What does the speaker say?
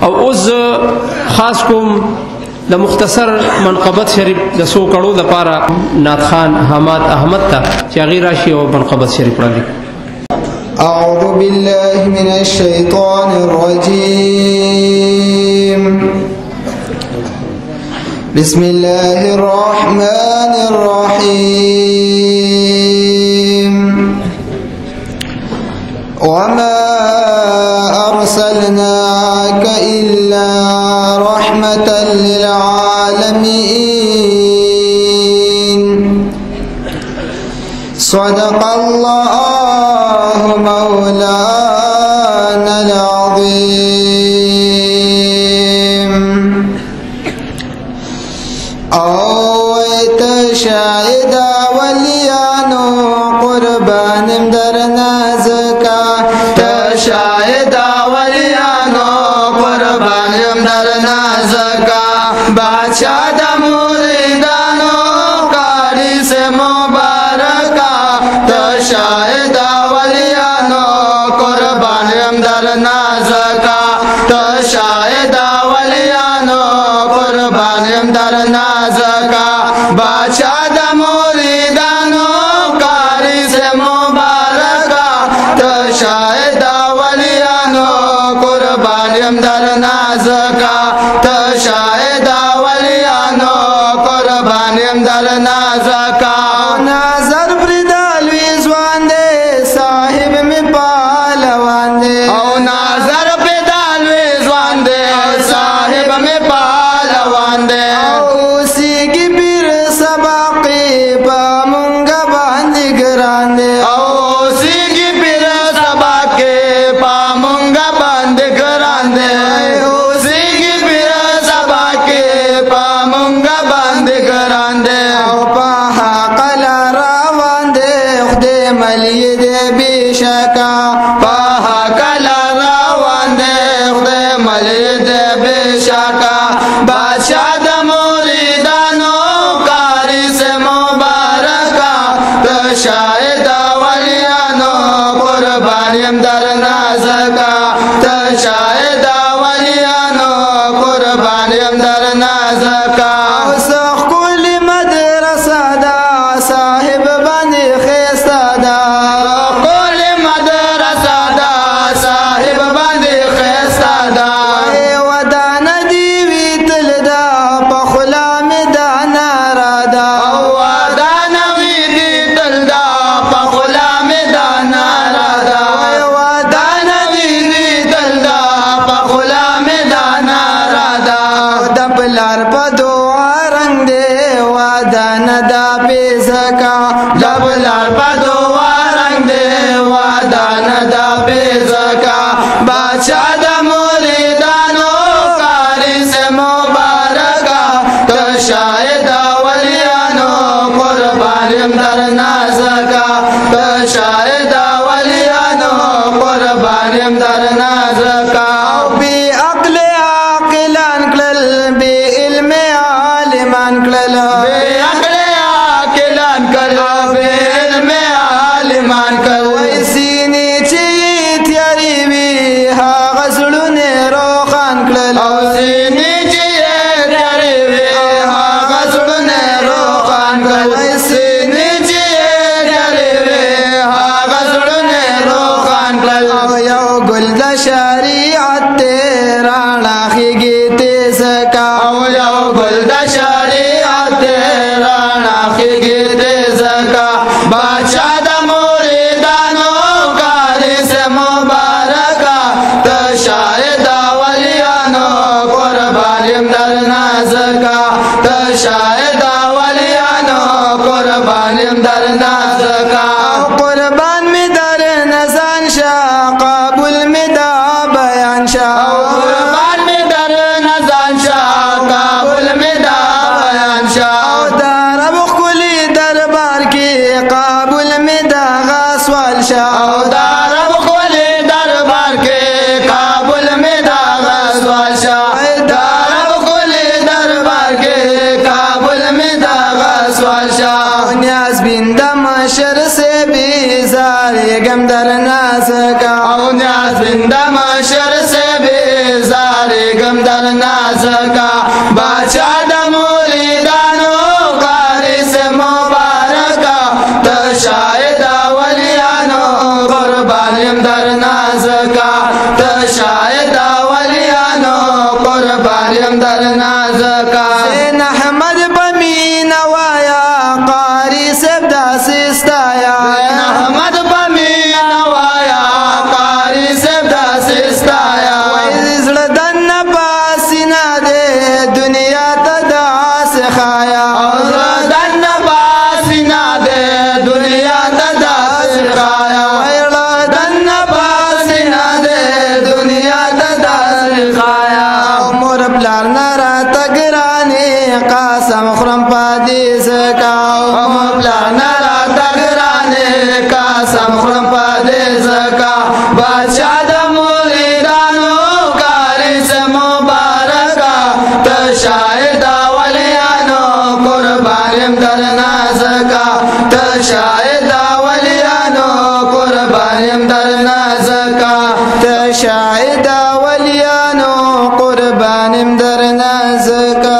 او اوس خاص کوم د مختصر منقبت شریف د سو کړو د پاره نعت خان حماد احمد ته چې هغه راشي او منقبت شریف وړاندې. أعوذ بالله من الشيطان الرجيم. بسم الله الرحمن الرحيم. وما أرسلناك إلا رحمة للعالمين. صدق الله مولانا العظيم. اویت شاهدا ولیانو قربان در نازکا شاهدا ولیانو قربان در نازکا بادشاہ دا موریدانو کاری سے مبارکا شاہدا ولیانو قربان در نازکا شاہدا ولیانو قربان در نازکا بادشاہ دا موریدانو کاری سے مبارکا شاہدا ولیانو قربان در نازکا شاہدا ولیانو قربان در نازکا نظر پردالوی زوان دے صاحب میں پالوان دے او نظر پردالوی زوان دے صاحب میں پالوان دے او سیگی پیر سباقی پا منگا باندی گران دے او سیگی پیر سباقی پا منگا باندی گران دے او سیگی پیر سباقی پا منگا باندی گران دے او پا ملی دے بیشکا پاہا کلا راوان دے خدے ملی دے بیشکا بادشاہ دا موریدانو کاری سے مبارکا شاہدا ولیانو قربانیم در نازکا شاہدا ولیانو قربانیم در نازکا سخ کل مدرسہ دا صاحب بانی خیستا دا کل مدرسہ دا صاحب بانی خیستا دا ودان دیوی تل دا پخلا می دانا را دا ودان ویدی تل دا پخلا می دانا را دا ودان ویدی تل دا پخلا می دانا را دا دبلار پا دعا رنگ دے ودان دا پیزکا دبلار پا دعا رنگ دے ودان دا پیزکا بادشاہ دا موریدانو کاری سے مبارکا شاہدا ولیانو قربانیم در نازکا شاہدا ولیانو قربانیم در نازکا بی عقل عاقلان کلل بی علم عالمان کلل بی عقل عاقلان کلل بی علم عالمان کلل ویسینی چی تیاری بی ها غزلون روخان کلل ویسینی چی تیاری بی ها غزلون روخان کلل ویسینی چی تیاری بی ها غزلون روخان کلل یو گل دا شریعت تیرانا خیگی تیسکا یو گل دا شریعت تیرانا خیگی تیسکا بادشاہ دا موریدانو کاری سے مبارکا شاہدا ولیانو قربانیم در نازکا شاہدا ولیانو قربانیم در نازکا قربان می در نزان شا قابل می دا بیان شا قربان می در نزان شا نازکا بادشاہ د مولیدانو قاری سے مبارکا تشاہد ولیانو قربانیم در نازکا تشاہد ولیانو قربانیم در نازکا زین احمد بمی نوایا قاری سے داسستایا زین احمد بمی نوایا قاری سے داسستایا ویزل دن پاسینا دے دنیا تدا سخایا دن پاسینا دے دنیا تدا سخایا ویزل دن پاسینا دے دنیا تدا سخایا مور پلار نرا تگرانی قاسم خرم پادیس کاؤ مور پلار نرا تگرانی قاسم خرم پادیس کاؤ بادشاہ د مولیدانو کاری سے مبارکا تشاہد ولیانو قربانیم در نازکا تشاہد ولیانو قربانیم در نازکا تشاہد ولیانو قربانیم در نازکا